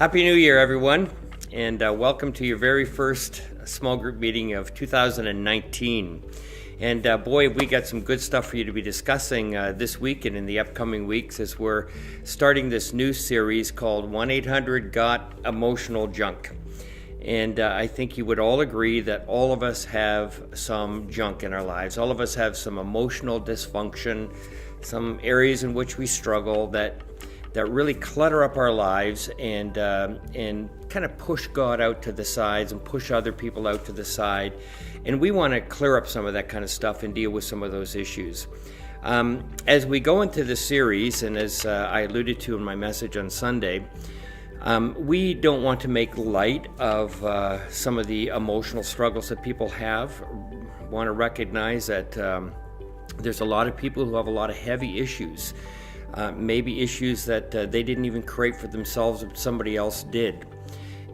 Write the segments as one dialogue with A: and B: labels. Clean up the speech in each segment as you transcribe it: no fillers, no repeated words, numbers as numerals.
A: Happy New Year, everyone, and welcome to your very first small group meeting of 2019. And boy, we got some good stuff for you to be discussing this week and in the upcoming weeks as we're starting this new series called 1-800-GOT-EMOTIONAL-JUNK. And I think you would all agree that all of us have some junk in our lives. All of us have some emotional dysfunction, some areas in which we struggle that really clutter up our lives and kind of push God out to the sides and push other people out to the side. And we want to clear up some of that kind of stuff and deal with some of those issues. As we go into this series, and as I alluded to in my message on Sunday, we don't want to make light of some of the emotional struggles that people have. We want to recognize that there's a lot of people who have a lot of heavy issues. Maybe issues that they didn't even create for themselves, but somebody else did.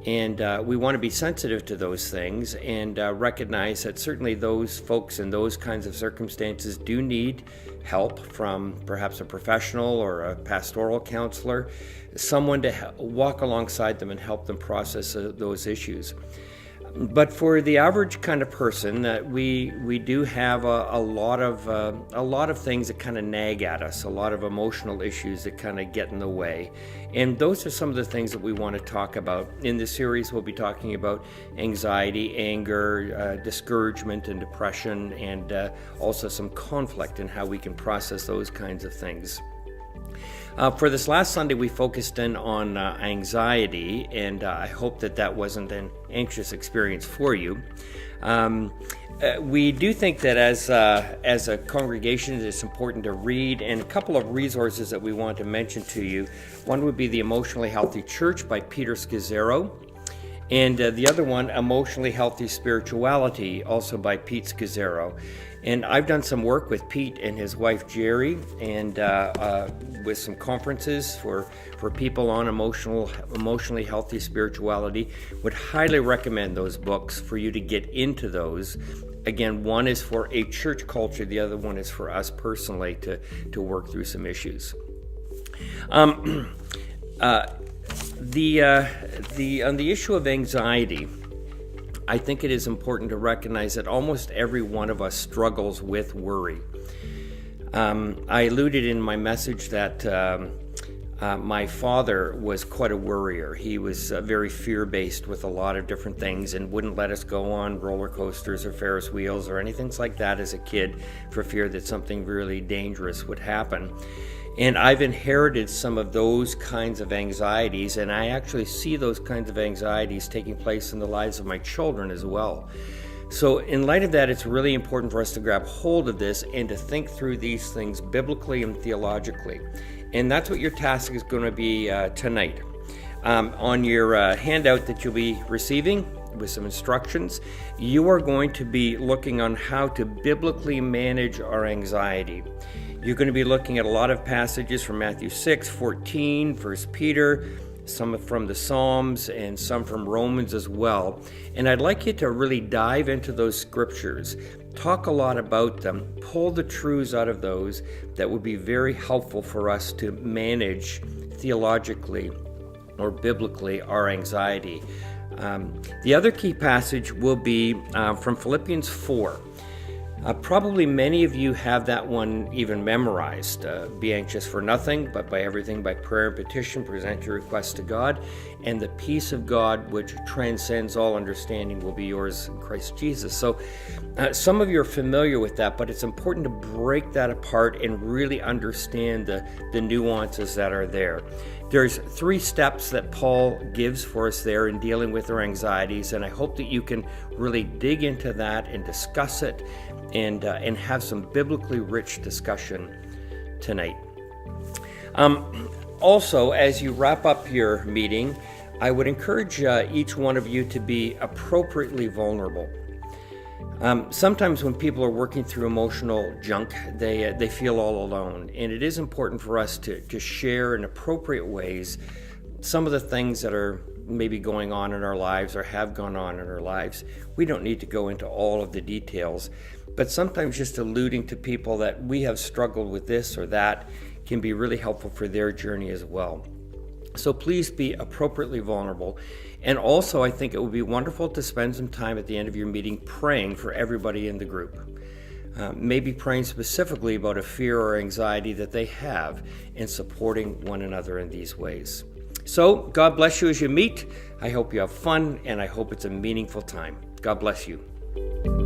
A: And we want to be sensitive to those things and recognize that certainly those folks in those kinds of circumstances do need help from perhaps a professional or a pastoral counselor, someone to walk alongside them and help them process those issues. But for the average kind of person, we do have a lot of things that kind of nag at us, a lot of emotional issues that kind of get in the way. And those are some of the things that we want to talk about. In this series, we'll be talking about anxiety, anger, discouragement, and depression, and also some conflict and how we can process those kinds of things. For this last Sunday, we focused in on anxiety, and I hope that wasn't an anxious experience for you. We do think that as a congregation, it's important to read, and a couple of resources that we want to mention to you. One would be The Emotionally Healthy Church by Peter Scazzero, and the other one, Emotionally Healthy Spirituality, also by Pete Scazzero. And I've done some work with Pete and his wife Jerry, and with some conferences for people on emotionally healthy spirituality. Would highly recommend those books for you to get into those. Again, one is for a church culture, the other one is for us personally to work through some issues. On the issue of anxiety, I think it is important to recognize that almost every one of us struggles with worry. I alluded in my message that my father was quite a worrier. He was very fear-based with a lot of different things and wouldn't let us go on roller coasters or Ferris wheels or anything like that as a kid for fear that something really dangerous would happen. And I've inherited some of those kinds of anxieties, and I actually see those kinds of anxieties taking place in the lives of my children as well. So in light of that, it's really important for us to grab hold of this and to think through these things biblically and theologically. And that's what your task is going to be tonight. On your handout that you'll be receiving with some instructions, you are going to be looking on how to biblically manage our anxiety. You're going to be looking at a lot of passages from Matthew 6, 14, 1 Peter, some from the Psalms, and some from Romans as well. And I'd like you to really dive into those scriptures, talk a lot about them, pull the truths out of those that would be very helpful for us to manage theologically or biblically our anxiety. The other key passage will be from Philippians 4. Probably many of you have that one even memorized. Be anxious for nothing, but by everything, by prayer and petition, present your requests to God, and the peace of God, which transcends all understanding, will be yours in Christ Jesus. So some of you are familiar with that, but it's important to break that apart and really understand the nuances that are there. There's 3 steps that Paul gives for us there in dealing with our anxieties, and I hope that you can really dig into that and discuss it and have some biblically rich discussion tonight. Also, as you wrap up your meeting, I would encourage each one of you to be appropriately vulnerable. Sometimes when people are working through emotional junk, they feel all alone, and it is important for us to share in appropriate ways some of the things that are maybe going on in our lives or have gone on in our lives. We don't need to go into all of the details, but sometimes just alluding to people that we have struggled with this or that can be really helpful for their journey as well. So please be appropriately vulnerable. And also, I think it would be wonderful to spend some time at the end of your meeting praying for everybody in the group. Maybe praying specifically about a fear or anxiety that they have, and supporting one another in these ways. So, God bless you as you meet. I hope you have fun, and I hope it's a meaningful time. God bless you.